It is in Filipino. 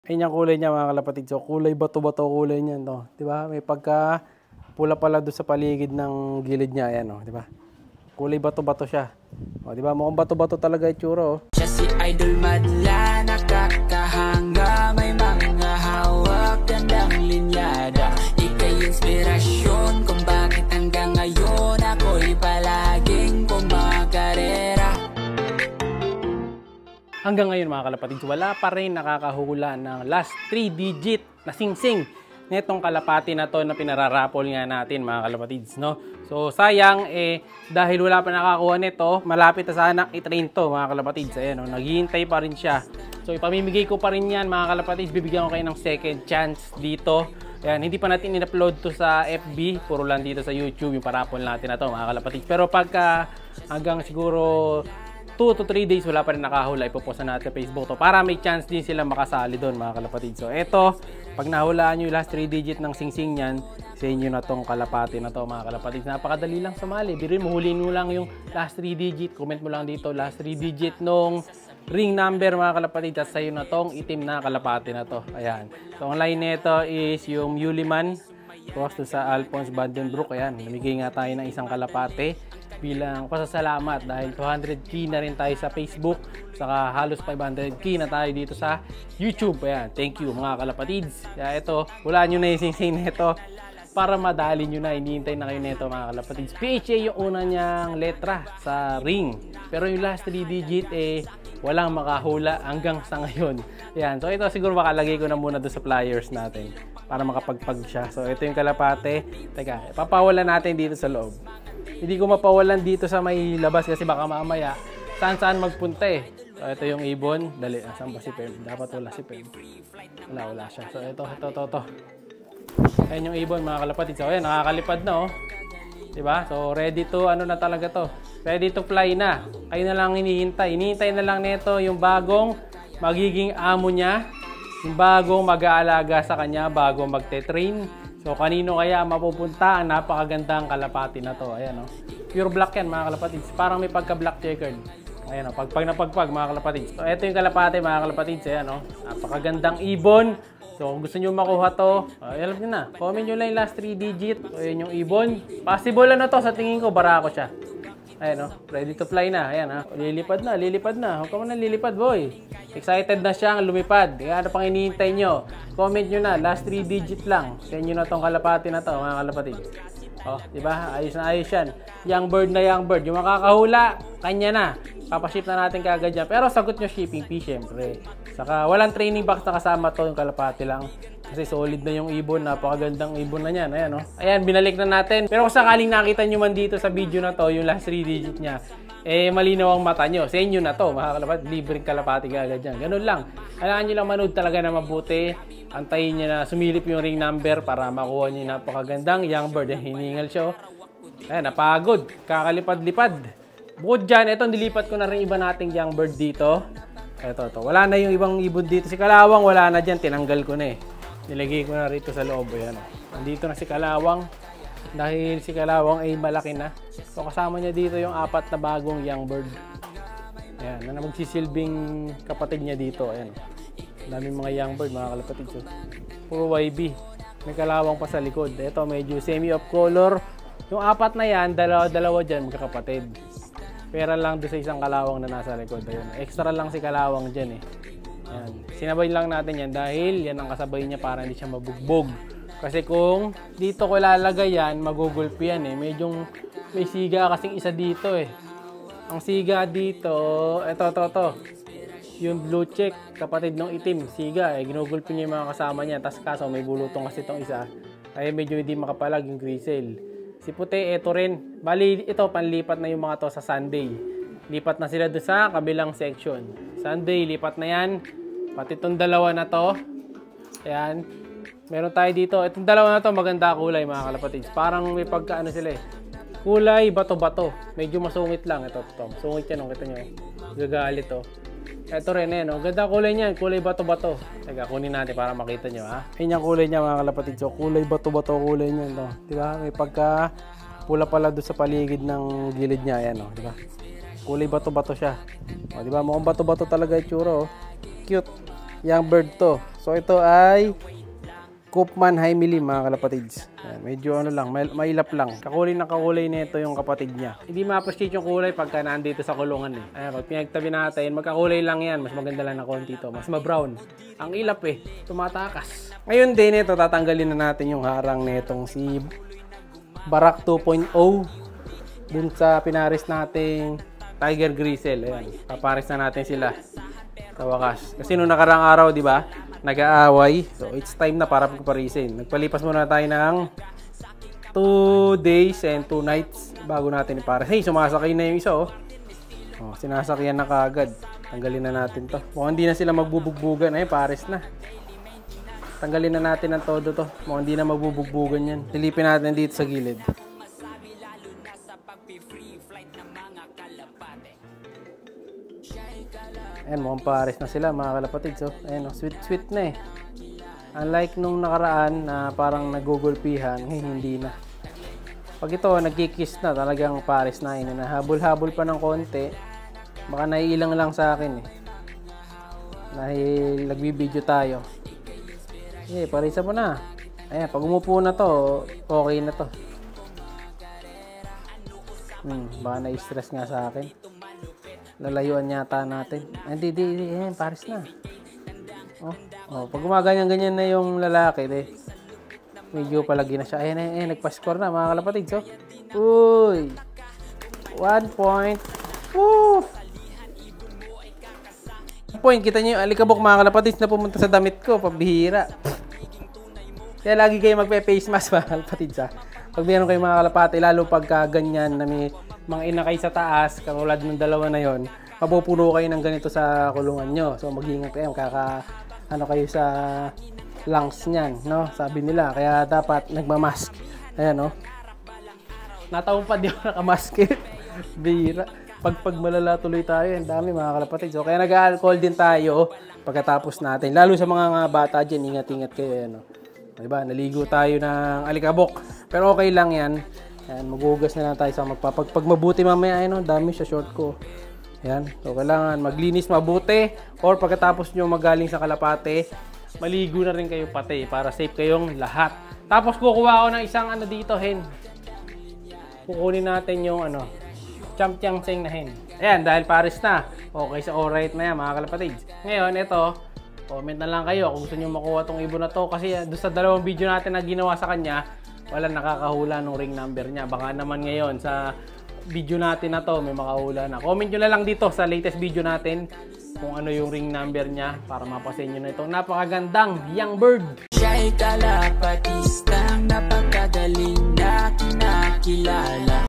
Ayun yung kulay niya mga kalapatid. So kulay bato-bato kulay niya, no? 'Di ba? May pagka pula pala doon sa paligid ng gilid niya, ayan, oh, 'di ba? Kulay bato-bato siya. Oh, 'di ba? Mukhang bato-bato talaga itsura, oh. Siya si Idol Madla, nakakahanga, may mga hawak, gandang linyada. Ika'y inspirasyon kung bakit hanggang ngayon ako'y palaging kumakarera. Hanggang ngayon mga kalapatids, wala pa rin nakakahula ng last 3 digit na singsing netong kalapati na to na pinararapol nga natin mga kalapatids, no? So sayang dahil wala pa nakakuha nito, malapit na sana i-train to mga kalapatids. Ayan, no? Naghihintay pa rin siya. So ipamimigay ko pa rin yan mga kalapatids, bibigyan ko kayo ng second chance dito. Ayan, hindi pa natin in-upload to sa FB, puro lang dito sa YouTube yung parapol natin na to mga kalapatids. Pero pagka hanggang siguro 2 to 3 days wala pa rin nakahula, ipopost na natin sa Facebook to para may chance din sila makasali doon mga kalapatid. So eto, pag nahulaan nyo yung last 3 digit ng singsing nyan, sa inyo na tong kalapati na to mga kalapatid. Napakadali lang sumali, biruin mo, huliin mo lang yung last 3 digit, comment mo lang dito last 3 digit nung ring number mga kalapatid, at sa'yo na tong itim na kalapati na to. Ayan, so ang line nito is yung Yuliman cross to sa Alphonse Vandenbroek. Ayan, namigay nga tayo ng isang kalapate bilang pasasalamat dahil 200k na rin tayo sa Facebook, saka halos 500k na tayo dito sa YouTube. Ayan, thank you mga kalapatids. Kaya ito, wala nyo na yung singsing nito para madali nyo na, hinihintay na kayo nito mga kalapatids. PHA yung una niyang letra sa ring, pero yung last 3 digit walang makahula hanggang sa ngayon. Ayan, so ito siguro makalagay ko na muna doon sa flyers natin para makapagpag siya. So ito yung kalapate. Teka, papawalan natin dito sa loob. Hindi ko mapawalan dito sa may labas kasi baka mamaya saan magpunta eh. So ito yung ibon. Dali, asan ba si Pem? Dapat wala si Pem. Wala siya. So ito. Ayan yung ibon mga kalapatid. So ayan, nakakalipad na, oh. Diba? So ready to, ano na talaga to. Ready to fly na. Kayo na lang hinihintay. Hinihintay na lang nito yung bagong magiging amo niya. Yung bagong mag-aalaga sa kanya, bagong magte-train. So kanino kaya mapupunta ang napakagandang kalapati na to? Ayan, oh. Pure black yan mga kalapatids. Parang may pagka-black checkered. Ayan, oh. Pagpag na pagpag mga kalapatids. So ito yung kalapati mga kalapatids. Ayan, oh. Napakagandang ibon. So kung gusto nyo makuha to, alam nyo na. Comment nyo lang yung last 3 digit. So ayan yung ibon. Possible ano to, sa tingin ko barako siya. Ayan, oh. Ready to fly na. Ayan, ha. Lilipad na. Huwag ka mo na lilipad, boy. Excited na siyang lumipad. Kaya ano pang hinihintay nyo? Comment nyo na. Last 3 digit lang. Sa inyo na tong kalapati na to, mga kalapatid. Oh, diba? Ayos na ayos yan. Young bird na young bird. Yung makakahula, kanya na. Papaship na natin kagad yan. Pero sagot nyo shipping fee, syempre. Saka walang training box na kasama to, yung kalapati lang. Kasi solid na yung ibon, napakagandang ibon na yan. Ayan, oh. Ayan, binalik na natin. Pero kung sakaling nakita nyo man dito sa video na to, yung last 3 digit niya, malinaw ang mata nyo. Sa inyo na to, mga kalapati, libreng kalapati agad yan. Ganun lang. Kailangan nyo lang manood talaga na mabuti. Antayin nyo na sumilip yung ring number para makuha nyo yung napakagandang young bird. Hiningal siya, oh. Ayan, napagod. Kakalipad-lipad. Bukod dyan, ito, nilipat ko na rin iba nating young bird dito. Ito. Wala na yung ibang ibon dito. Si Kalawang, wala na dyan. Tinanggal ko na eh. Nilagay ko na rito sa loob. Ayan. Nandito na si Kalawang. Dahil si Kalawang ay malaki na. So kasama niya dito yung 4 na bagong young bird. Ayan. Na magsisilbing kapatid niya dito. Ayan. Daming mga young bird, mga kalapatid. So, puro YB. May Kalawang pa sa likod. Ito medyo semi-off color. Yung 4 na yan, dalawa dyan magkakapatid. Pera lang doon sa isang Kalawang na nasa likod. Ayun. Extra lang si Kalawang dyan eh. Ayan. Sinabay lang natin yan dahil yan ang kasabay niya para hindi siya mabugbog. Kasi kung dito ko ilalagay yan, magugulpi yan eh. Medyo may siga kasing isa dito eh. Ang siga dito, ito. Yung blue check, kapatid ng itim, siga eh. Ginugulpi niya yung mga kasama niya. Tapos kaso may bulutong kasi itong isa. Ay medyo hindi makapalag yung grisel. Si puti, ito rin. Bali, ito, panlipat na yung mga to sa Sunday. Lipat na sila doon sa kabilang section. Sunday, lipat na yan. Pati itong dalawa na to. Ayan. Meron tayo dito. Itong dalawa na to, maganda kulay mga kalapatids. Parang may pagkaano sila eh. Kulay, bato-bato. Medyo masungit lang. Ito. Sungit yan, kita nyo. Gagalit to. Ito rin eh, no? Ganda kulay niyan. Kulay bato-bato. Teka, kunin natin para makita nyo, ha? Ayun yung kulay niya mga kalapatids. So, kulay bato-bato kulay niyan, no? Diba? May pagka pula pala doon sa paligid ng gilid niya. Ayan, no? Diba? Kulay bato-bato siya. O, diba? Mukhang bato-bato talaga itsura, oh. Cute. Young bird to. So ito ay Koopman Himili mga kalapatids. Ayan, medyo ano lang, mailap lang. Kakulay na kakulay nito yung kapatid niya. Hindi ma-appreciate yung kulay pagka nandito sa kulungan eh. Ayan, pag pinagtabi natin, magkakulay lang yan. Mas maganda lang na konti to. Mas ma-brown. Ang ilap eh, tumatakas. Ngayon din ito, tatanggalin na natin yung harang nitong si Barak 2.0 dun sa pinaris nating Tiger Grizzle. Ayan, paparis na natin sila sa wakas. Kasi nung nakarang araw, di ba, nag-aaway. So, it's time na para pagparisin. Nagpalipas muna tayo ng 2 days and 2 nights bago natin ipares. Hey, sumasakay na yung isa, oh. Oh, sinasakyan na kaagad. Tanggalin na natin to. Mukhang hindi na sila magbubugbugan. Ay, pares na. Tanggalin na natin ang todo to. Mukhang hindi na magbubugbugan yan. Silipin natin dito sa gilid. Ayan, mukhang pares na sila mga kalapatid. So, ayan, oh, sweet na eh. Unlike nung nakaraan na parang nagugulpihan, hindi na. Pag ito, nagkikiss na, talagang pares na. Habol-habol pa ng konti. Baka naiilang lang sa akin eh. Dahil nagbibideo tayo. Eh, parisa mo na. Ayan, pag umupo na to, okay na to. Baka na-stress nga sa akin. Lalayuan yata natin. Hindi, ayan, pares na. Pag gumaganyan-ganyan na yung lalaki, medyo palagi na siya. Ayan, nagpa-score na mga kalapatid. So, uy! 1 point. Woo! Point, kita nyo yung alikabok mga kalapatid na pumunta sa damit ko. Pabihira. Kaya lagi kayo magpe-face mask mga kalapatid. Pag meron kayo mga kalapati, lalo pagka ganyan na may mga inakay sa taas, katulad ng dalawa na yon, mapupuno kayo ng ganito sa kulungan nyo. So mag-iingat kayo, kayo sa lungs niyan, no? Sabi nila, kaya dapat nagmamask. Ayan, no? Nataon pa di ako nakamask. Bira. Pag malala tuloy tayo, ang dami mga kalapatid. So kaya nag-alcohol din tayo pagkatapos natin. Lalo sa mga bata dyan, ingat-ingat kayo, no? Diba? Naligo tayo ng alikabok. Pero okay lang yan. Ayan, maghugas na lang tayo sa pag mabuti mamaya, ano, dami sa short ko. Ayan. So, kailangan maglinis mabuti. Or pagkatapos nyo magaling sa kalapate, maligo na rin kayo pati para safe kayong lahat. Tapos kukuha ako ng isang ano dito, hen. Kukunin natin yung ano, champion sing na hen. Ayan, dahil pares na. Okay, so alright na yan mga kalapatid. Ngayon, ito, comment na lang kayo kung gusto nyo makuha tong ibon na to. Kasi doon sa dalawang video natin na ginawa sa kanya, wala nakakahula ng ring number niya. Baka naman ngayon sa video natin na to may makahula na. Comment nyo na lang dito sa latest video natin kung ano yung ring number niya para mapasin nyo na itong napakagandang young bird. Siya'y kalapatistang napakagaling na kinakilala.